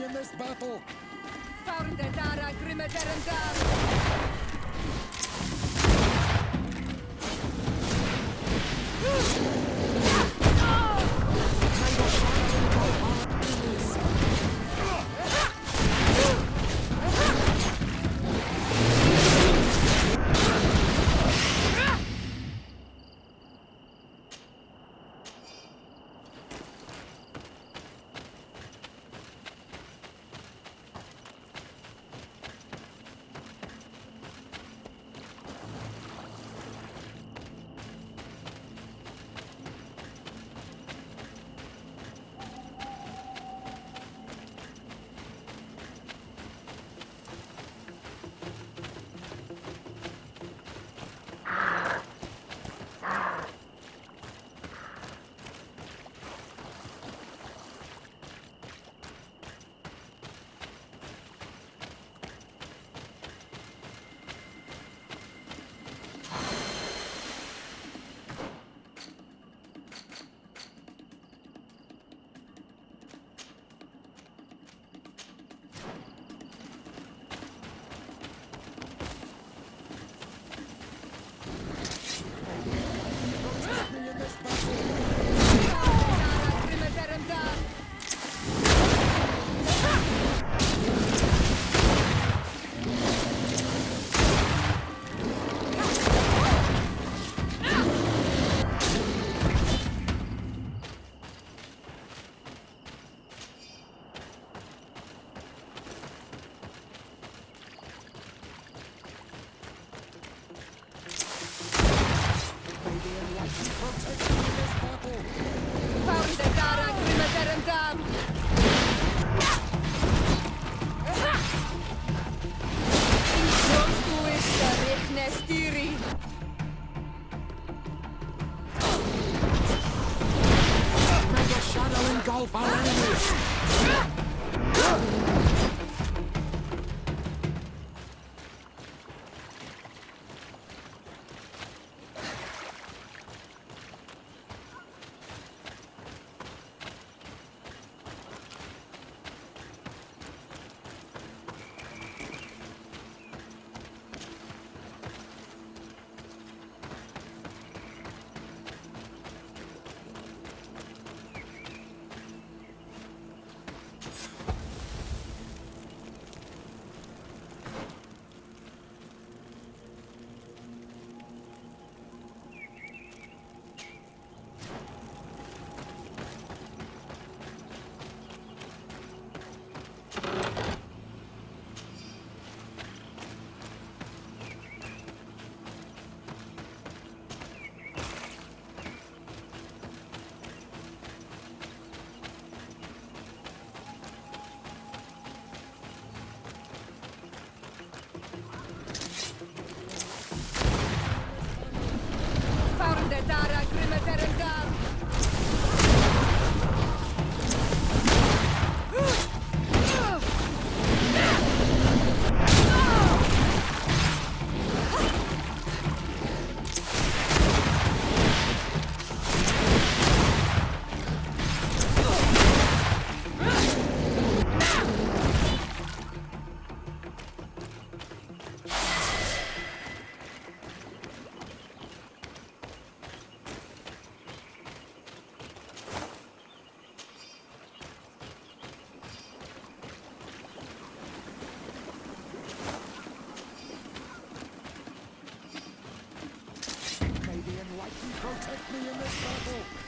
me in this battle. Faurnde dara grimmederen dar. Protect me in this battle.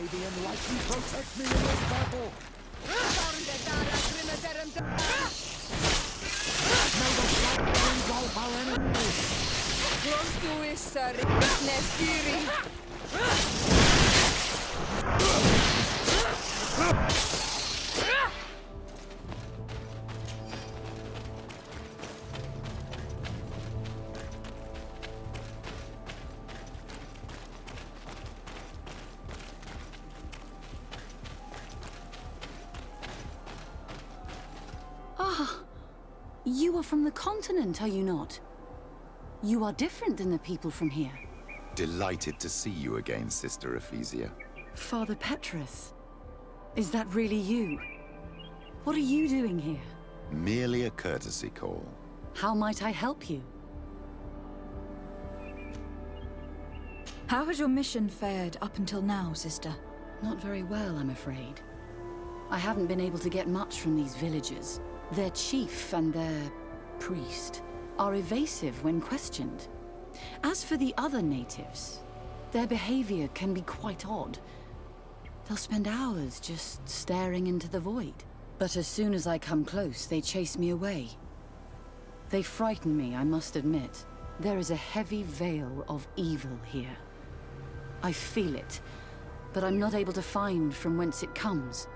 May the enlightened protect me in this battle. Fahrende Dara, Grimme deren Dar. May the flag engulf our enemies. Close to Issa, Rickness, Skiri. You are from the continent, are you not? You are different than the people from here. Delighted to see you again, Sister Ephesia. Father Petrus, is that really you? What are you doing here? Merely a courtesy call. How might I help you? How has your mission fared up until now, sister? Not very well, I'm afraid. I haven't been able to get much from these villagers. Their chief and their priest are evasive when questioned. As for the other natives, their behavior can be quite odd. They'll spend hours just staring into the void. But as soon as I come close, they chase me away. They frighten me, I must admit. There is a heavy veil of evil here. I feel it, but I'm not able to find from whence it comes.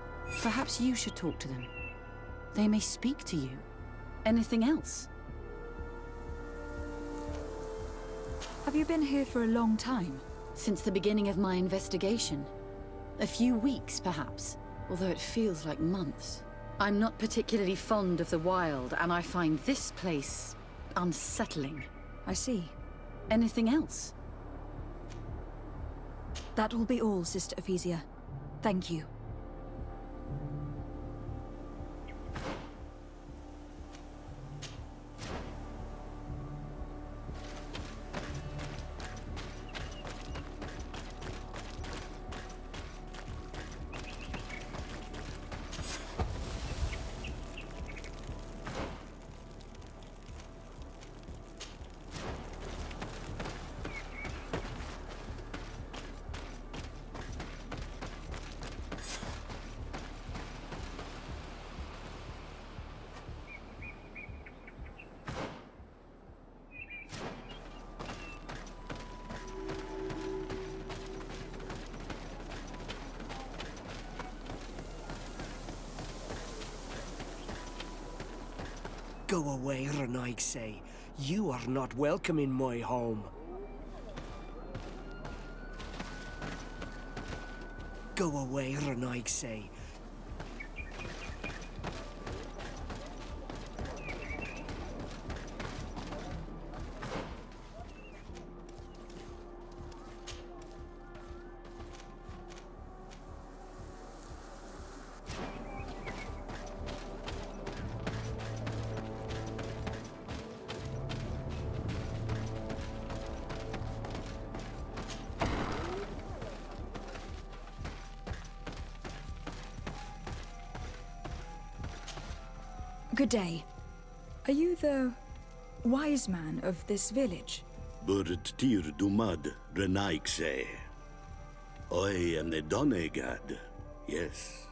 Perhaps you should talk to them. They may speak to you. Anything else? Have you been here for a long time? Since the beginning of my investigation. A few weeks, perhaps, although it feels like months. I'm not particularly fond of the wild, and I find this place unsettling. I see. Anything else? That will be all, Sister Ephesia. Thank you. Go away, Reichtümer. You are not welcome in my home. Go away, Reichtümer. Good day. Are you the wise man of this village? Tir dumad Reichtümer. I am the Donegad, yes.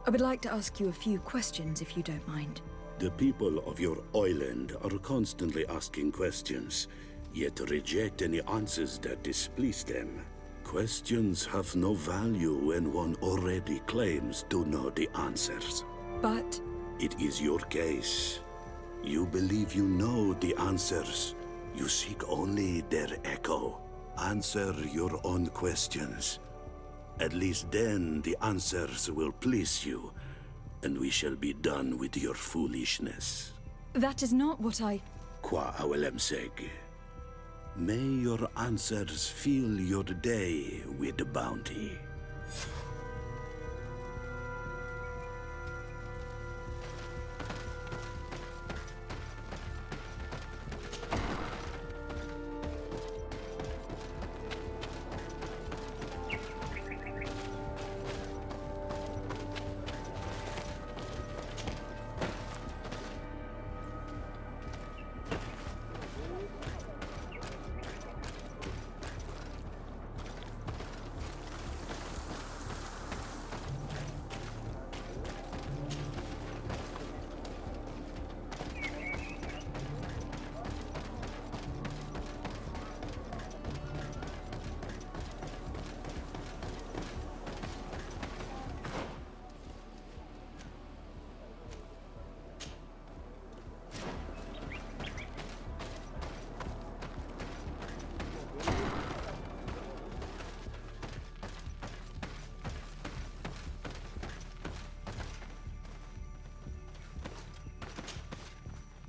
I would like to ask you a few questions, if you don't mind. The people of your island are constantly asking questions, yet reject any answers that displease them. Questions have no value when one already claims to know the answers. But it is your case. You believe you know the answers. You seek only their echo. Answer your own questions. At least then the answers will please you, and we shall be done with your foolishness. that is not what I... Qua awelemseg. May your answers fill your day with bounty.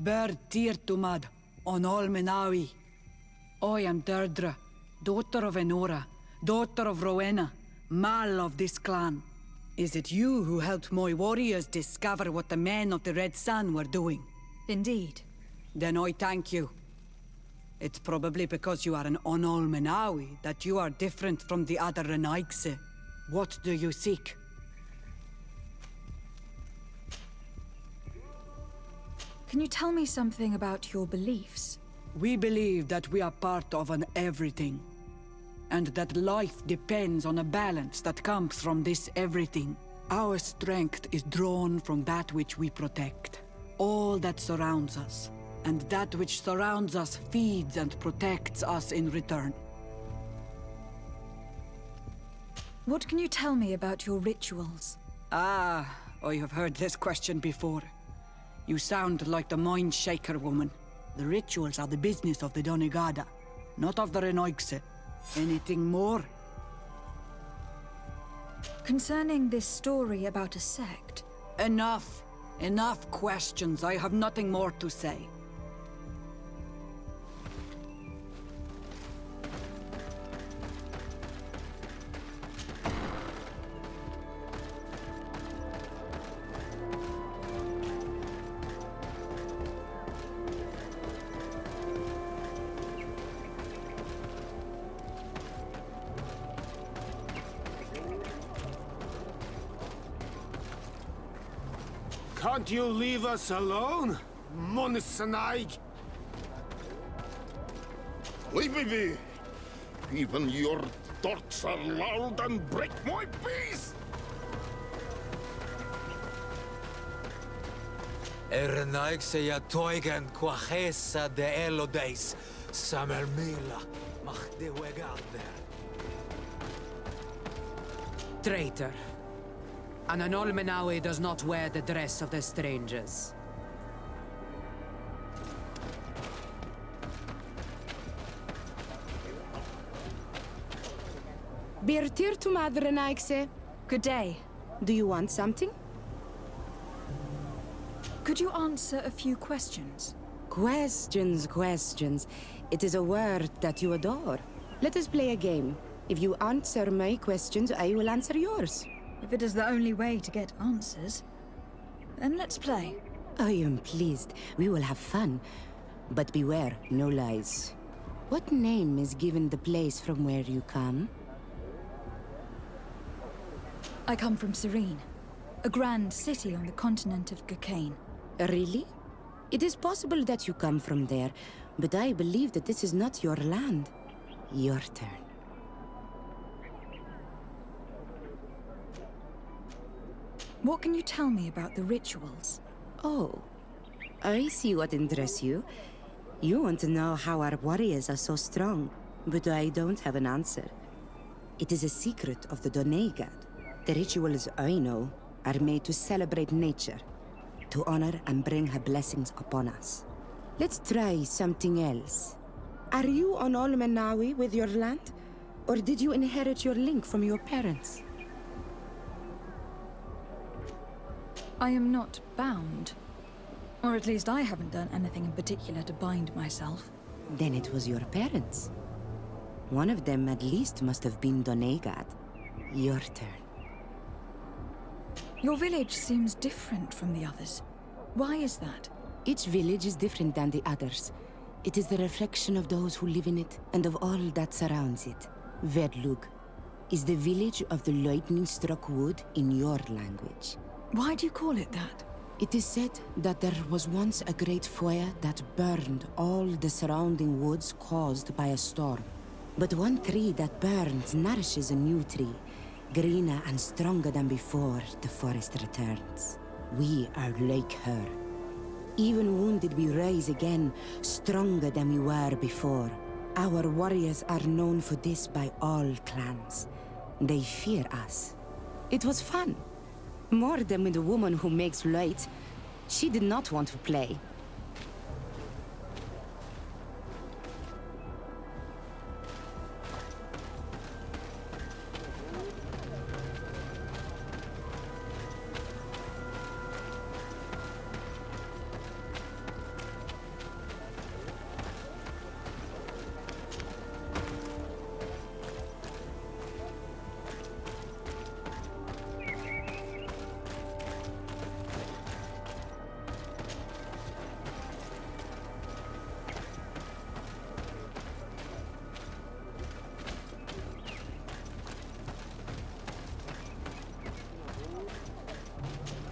Tirtumad, on all Menawi. I am Deirdre, daughter of Enora, daughter of Rowena, Mal of this clan. Is it you who helped my warriors discover what the men of the Red Sun were doing? Indeed. Then I thank you. It's probably because you are an Onol Menawi that you are different from the other Renaigse. What do you seek? Can you tell me something about your beliefs? We believe that we are part of an everything, and that life depends on a balance that comes from this everything. Our strength is drawn from that which we protect, all that surrounds us, and that which surrounds us feeds and protects us in return. What can you tell me about your rituals? Ah, I have heard this question before. You sound like the Mind Shaker woman. The rituals are the business of the Donegada, not of the Renoigse. Anything more? Concerning this story about a sect... Enough! Enough questions. I have nothing more to say. Can't you leave us alone, Monsenaig? Leave me be! Even your thoughts are loud and break my peace! Ernaikseja toigen quachesa de elodeis, samermila, mach de wegander. Traitor. An Anol Menawi does not wear the dress of the strangers. Birtir madre Naikse. Good day. Do you want something? Could you answer a few questions? Questions. It is a word that you adore. Let us play a game. If you answer my questions, I will answer yours. If it is the only way to get answers, then let's play. I am pleased. We will have fun. But beware, no lies. What name is given the place from where you come? I come from Serene, a grand city on the continent of Gurkane. Really? It is possible that you come from there, but I believe that this is not your land. Your turn. What can you tell me about the rituals? Oh, I see what interests you. You want to know how our warriors are so strong, but I don't have an answer. It is a secret of the Donegad. The rituals I know are made to celebrate nature, to honor and bring her blessings upon us. Let's try something else. Are you on Olmenawi with your land? Or did you inherit your link from your parents? I am not bound. Or at least I haven't done anything in particular to bind myself. Then it was your parents. One of them at least must have been Donegad. Your turn. Your village seems different from the others. Why is that? Each village is different than the others. It is the reflection of those who live in it, and of all that surrounds it. Verdlug is the village of the lightning-struck wood in your language. Why do you call it that? It is said that there was once a great fire that burned all the surrounding woods caused by a storm. But one tree that burns nourishes a new tree, greener and stronger than before the forest returns. We are like her. Even wounded, we rise again, stronger than we were before. Our warriors are known for this by all clans. They fear us. It was fun. More than with the woman who makes light. She did not want to play.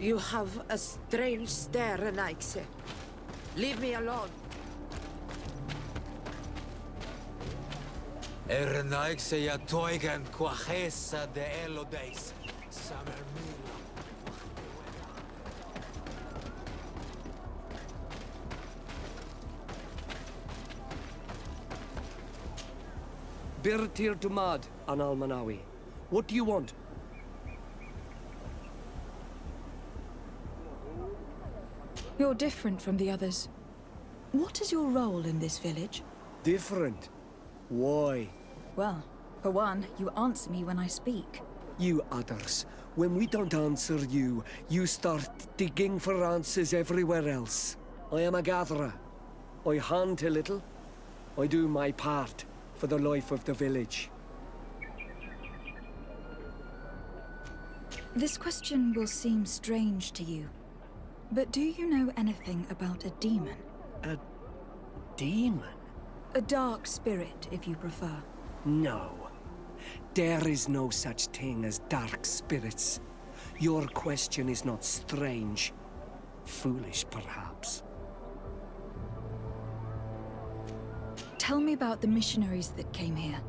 You have a strange stare, Reichtümer. Leave me alone. Eiksame ja toigen quachesa de elodeis. Samermila. Birtir Dumad, Anal Manawi. What do you want? You're different from the others. What is your role in this village? Different? Why? Well, for one, you answer me when I speak. You others, when we don't answer you, you start digging for answers everywhere else. I am a gatherer. I hunt a little. I do my part for the life of the village. This question will seem strange to you, but do you know anything about a demon? A demon? A dark spirit, if you prefer. No. There is no such thing as dark spirits. Your question is not strange. Foolish, perhaps. Tell me about the missionaries that came here.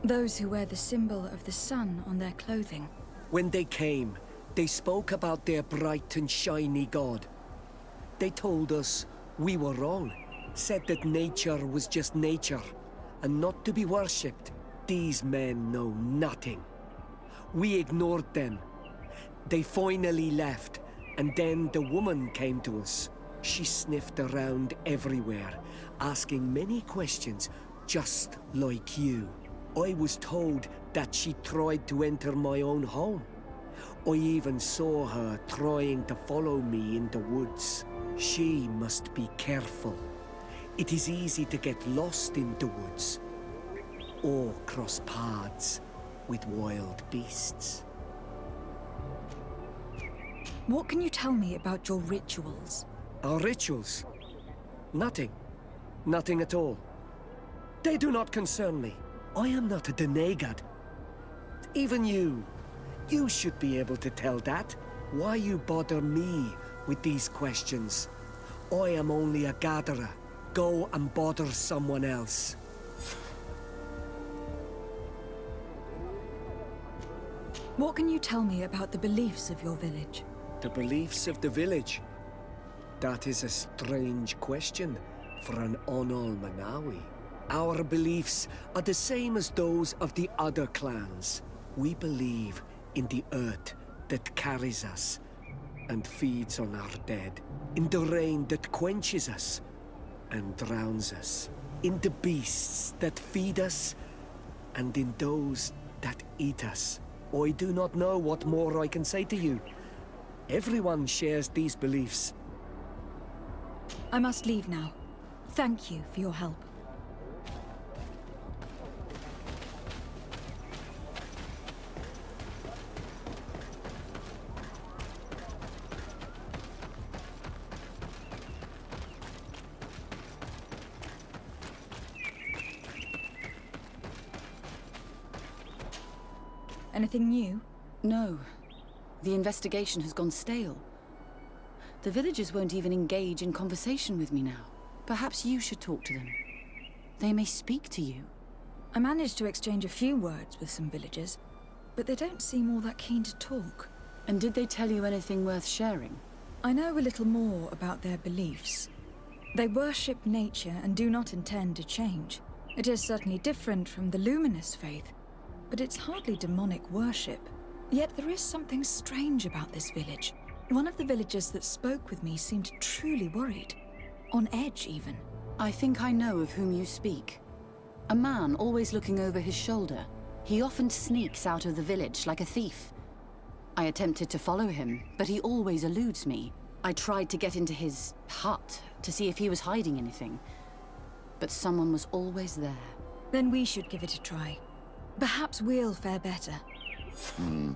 Those who wear the symbol of the sun on their clothing. When they came, they spoke about their bright and shiny god. They told us we were wrong, said that nature was just nature, and not to be worshipped. These men know nothing. We ignored them. They finally left, and then the woman came to us. She sniffed around everywhere, asking many questions, just like you. I was told that she tried to enter my own home. I even saw her trying to follow me in the woods. She must be careful. It is easy to get lost in the woods, or cross paths with wild beasts. What can you tell me about your rituals? Our rituals? Nothing. Nothing at all. They do not concern me. I am not a denegad. Even you should be able to tell that. Why you bother me with these questions? I am only a gatherer. Go and bother someone else. What can you tell me about the beliefs of your village? The beliefs of the village? That is a strange question for an Onol Manawi. Our beliefs are the same as those of the other clans. We believe in the earth that carries us and feeds on our dead, in the rain that quenches us and drowns us, in the beasts that feed us and in those that eat us. I do not know what more I can say to you. Everyone shares these beliefs. I must leave now. Thank you for your help. Anything new? No. The investigation has gone stale. The villagers won't even engage in conversation with me now. Perhaps you should talk to them. They may speak to you. I managed to exchange a few words with some villagers, but they don't seem all that keen to talk. And did they tell you anything worth sharing? I know a little more about their beliefs. They worship nature and do not intend to change. It is certainly different from the luminous faith, but it's hardly demonic worship. Yet there is something strange about this village. One of the villagers that spoke with me seemed truly worried. On edge, even. I think I know of whom you speak. A man always looking over his shoulder. He often sneaks out of the village like a thief. I attempted to follow him, but he always eludes me. I tried to get into his hut to see if he was hiding anything, but someone was always there. Then we should give it a try. Perhaps we'll fare better.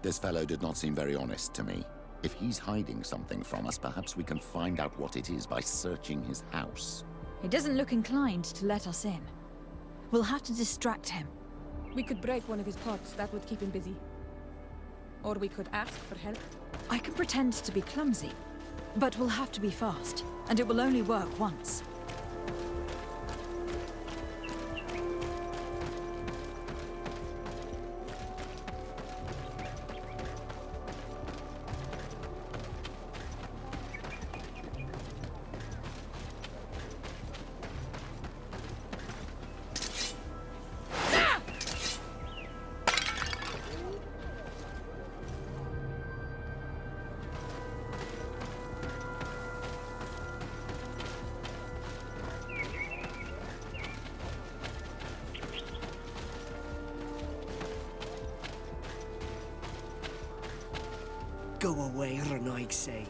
This fellow did not seem very honest to me. If he's hiding something from us, perhaps we can find out what it is by searching his house. He doesn't look inclined to let us in. We'll have to distract him. We could break one of his pots. That would keep him busy. Or we could ask for help. I can pretend to be clumsy, but we'll have to be fast, and it will only work once. Go away, Reichtümer.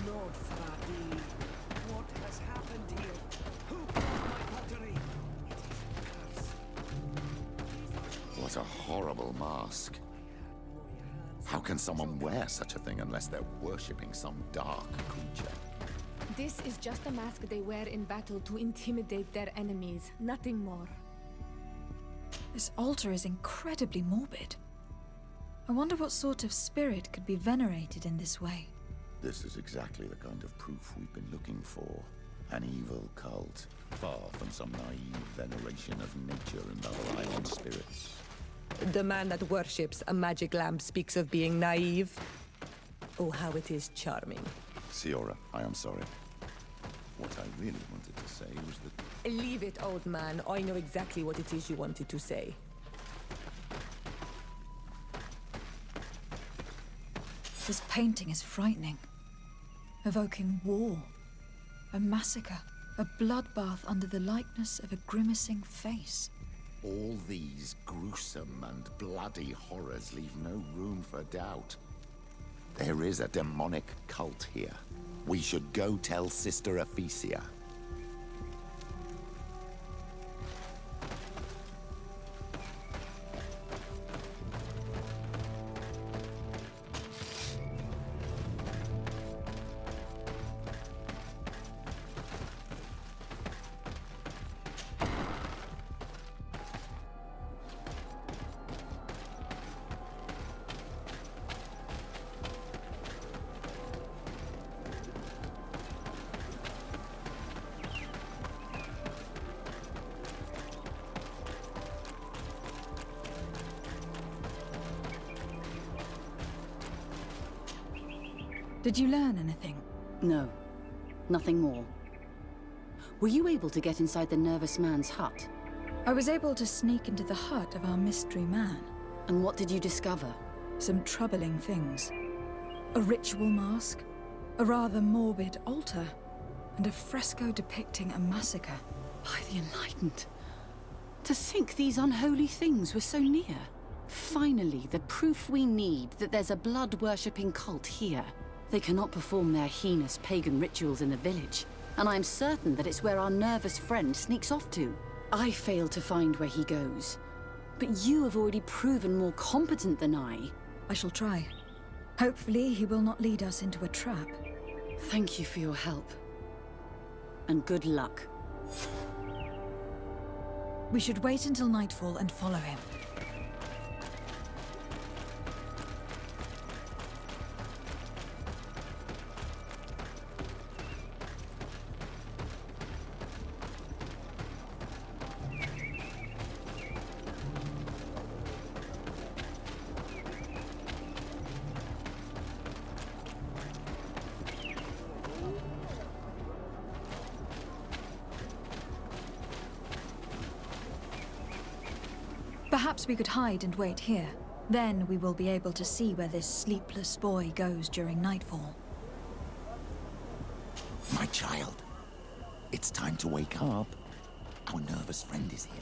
Lord Fradi, what has happened here? Who brought my pottery? It is a curse. What a horrible mask. How can someone wear such a thing unless they're worshipping some dark creature? This is just a mask they wear in battle to intimidate their enemies, nothing more. This altar is incredibly morbid. I wonder what sort of spirit could be venerated in this way. This is exactly the kind of proof we've been looking for. An evil cult, far from some naive veneration of nature and other island spirits. The man that worships a magic lamp speaks of being naive. Oh, how it is charming. Siora, I am sorry. What I really wanted to say was that... Leave it, old man. I know exactly what it is you wanted to say. This painting is frightening. Evoking war. A massacre. A bloodbath under the likeness of a grimacing face. All these gruesome and bloody horrors leave no room for doubt. There is a demonic cult here. We should go tell Sister Ephesia. Did you learn anything? No. Nothing more. Were you able to get inside the nervous man's hut? I was able to sneak into the hut of our mystery man. And what did you discover? Some troubling things. A ritual mask, a rather morbid altar, and a fresco depicting a massacre. By the Enlightened. To think these unholy things were so near. Finally, the proof we need that there's a blood-worshipping cult here. They cannot perform their heinous pagan rituals in the village, and I'm certain that it's where our nervous friend sneaks off to. I failed to find where he goes, but you have already proven more competent than I. I shall try. Hopefully he will not lead us into a trap. Thank you for your help. And good luck. We should wait until nightfall and follow him. Perhaps we could hide and wait here. Then we will be able to see where this sleepless boy goes during nightfall. My child, it's time to wake up. Our nervous friend is here.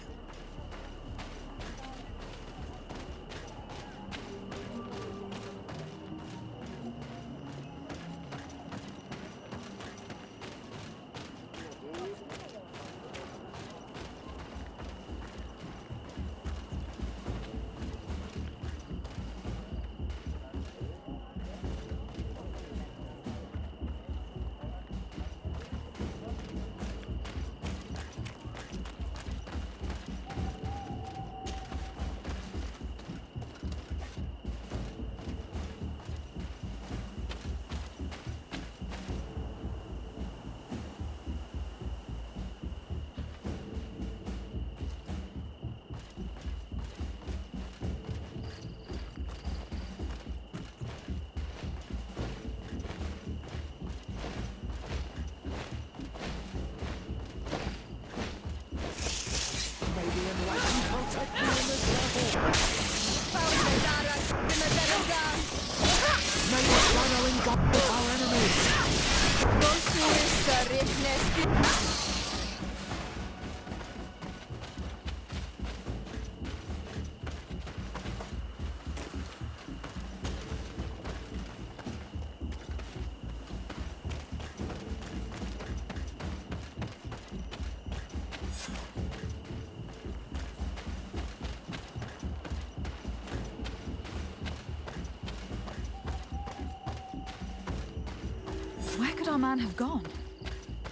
our man have gone?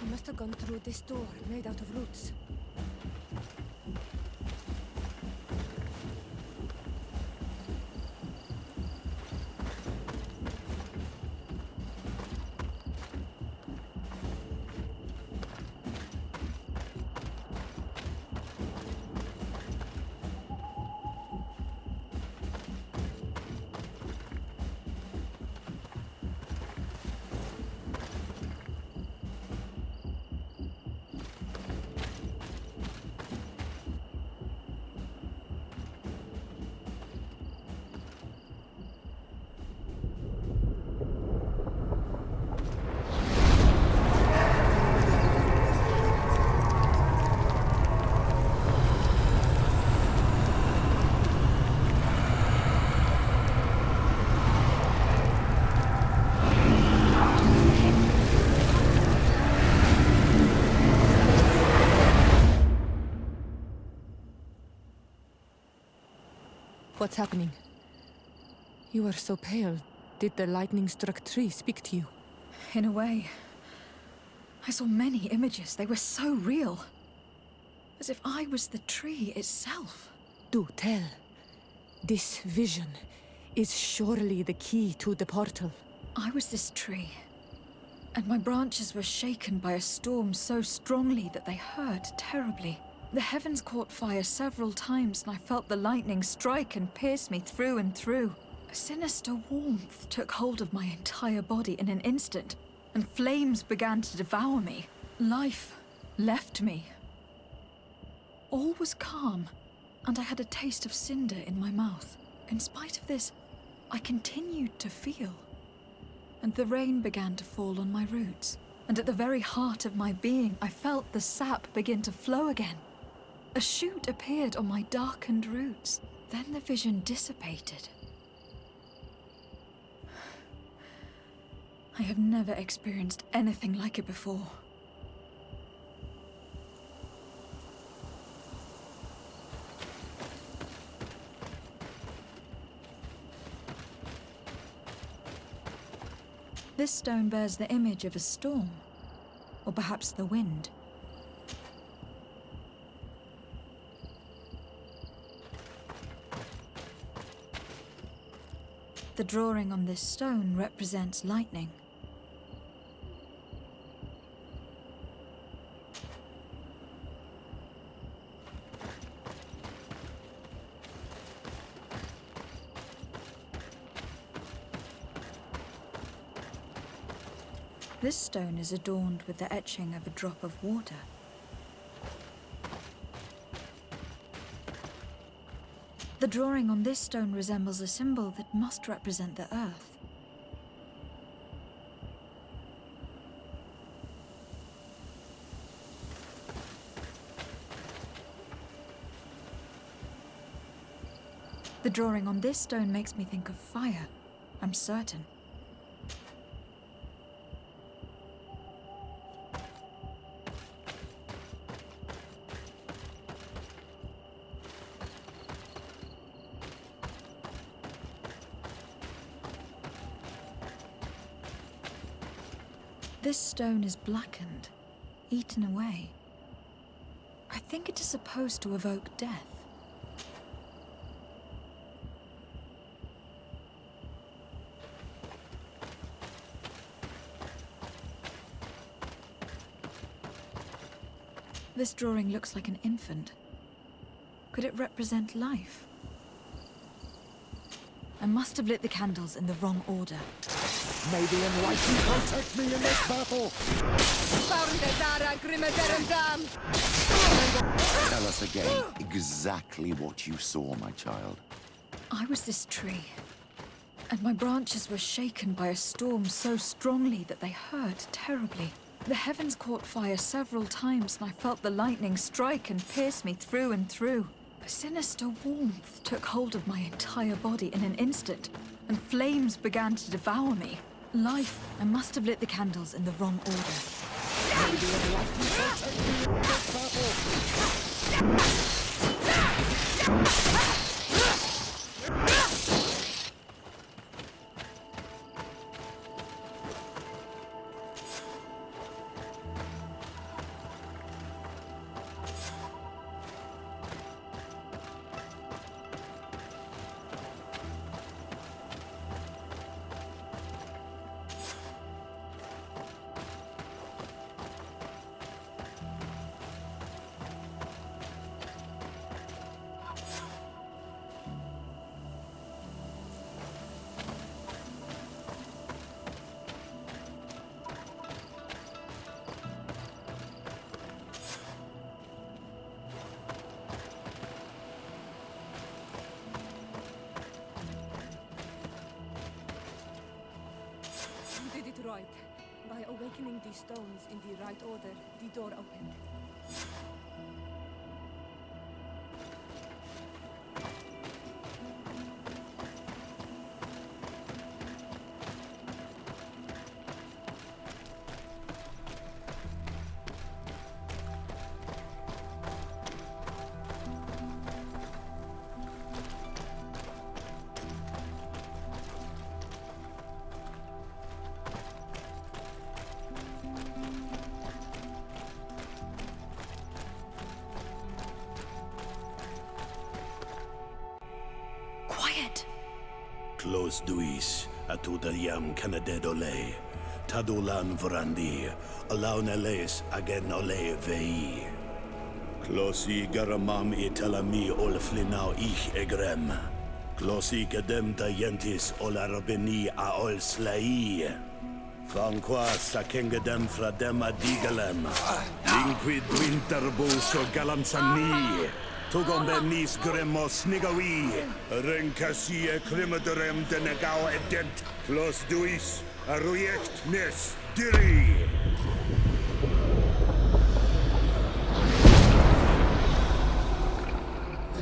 He must have gone through this door, made out of roots. What's happening? You are so pale. Did the lightning-struck tree speak to you? In a way. I saw many images. They were so real. As if I was the tree itself. Do tell. This vision is surely the key to the portal. I was this tree. And my branches were shaken by a storm so strongly that they hurt terribly. The heavens caught fire several times, and I felt the lightning strike and pierce me through and through. A sinister warmth took hold of my entire body in an instant, and flames began to devour me. Life left me. All was calm, and I had a taste of cinder in my mouth. In spite of this, I continued to feel. And the rain began to fall on my roots. And at the very heart of my being, I felt the sap begin to flow again. A shoot appeared on my darkened roots. Then the vision dissipated. I have never experienced anything like it before. This stone bears the image of a storm, or perhaps the wind. The drawing on this stone represents lightning. This stone is adorned with the etching of a drop of water. The drawing on this stone resembles a symbol that must represent the earth. The drawing on this stone makes me think of fire, I'm certain. This stone is blackened, eaten away. I think it is supposed to evoke death. This drawing looks like an infant. Could it represent life? I must have lit the candles in the wrong order. May the Enlightened protect me in this battle! Tell us again exactly what you saw, my child. I was this tree, and my branches were shaken by a storm so strongly that they hurt terribly. The heavens caught fire several times, and I felt the lightning strike and pierce me through and through. A sinister warmth took hold of my entire body in an instant, and flames began to devour me. Life, I must have lit the candles in the wrong order. May the Enlightened protect me in this battle! right. By awakening these stones in the right order, the door opened. Close duis, atuda yam canadedole, tadulan vrandi, alauneles agen ole vei. Closi garamam italami olflinau ich egrem. Closi gedem dayentis olarabeni a ol slai. Fanqua sakengedem fradem adigalem. Linquid winterbus o galamsani. Tugombenis gremos nigawi, renkasie krimaderem denegao edent, plus duis, arruiect nes diri.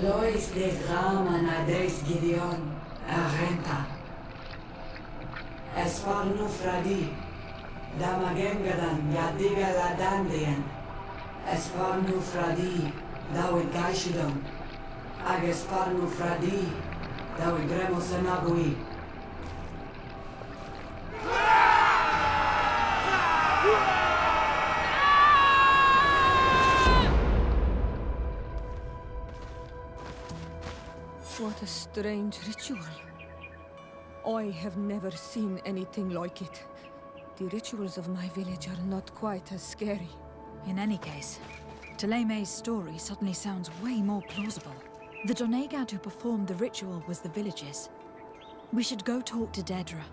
Lois des raman ades Gideon, arrenta. Esparnu fradi, damagengadan yadiga la dandien. Esparnu fradi, Dawe gaishidam, agesparnu fradi, dawe gremo senagui. What a strange ritual. I have never seen anything like it. The rituals of my village are not quite as scary. In any case, Telemei's story suddenly sounds way more plausible. The Donegad who performed the ritual was the villagers. We should go talk to Dedra.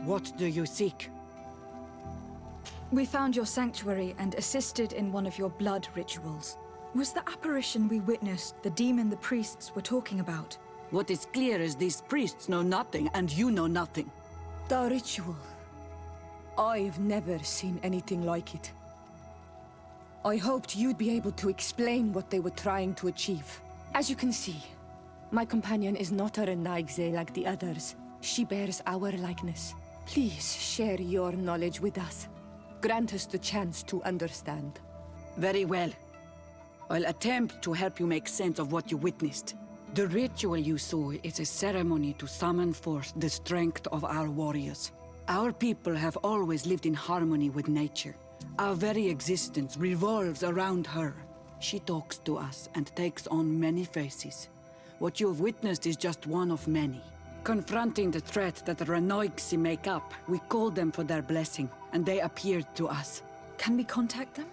What do you seek? We found your sanctuary and assisted in one of your blood rituals. Was the apparition we witnessed the demon the priests were talking about? What is clear is these priests know nothing, and you know nothing. The ritual. I've never seen anything like it. I hoped you'd be able to explain what they were trying to achieve. As you can see, my companion is not a Renaigze like the others. She bears our likeness. Please share your knowledge with us. Grant us the chance to understand. Very well. I'll attempt to help you make sense of what you witnessed. The ritual you saw is a ceremony to summon forth the strength of our warriors. Our people have always lived in harmony with nature. Our very existence revolves around her. She talks to us and takes on many faces. What you have witnessed is just one of many. Confronting the threat that the Renoigsi make up, we called them for their blessing, and they appeared to us. Can we contact them?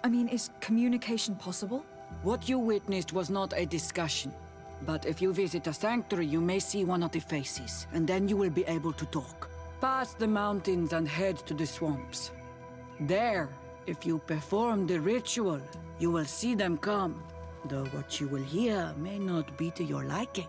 I mean, is communication possible? What you witnessed was not a discussion. But if you visit a sanctuary, you may see one of the faces, and then you will be able to talk. Pass the mountains and head to the swamps. There, if you perform the ritual, you will see them come, though what you will hear may not be to your liking.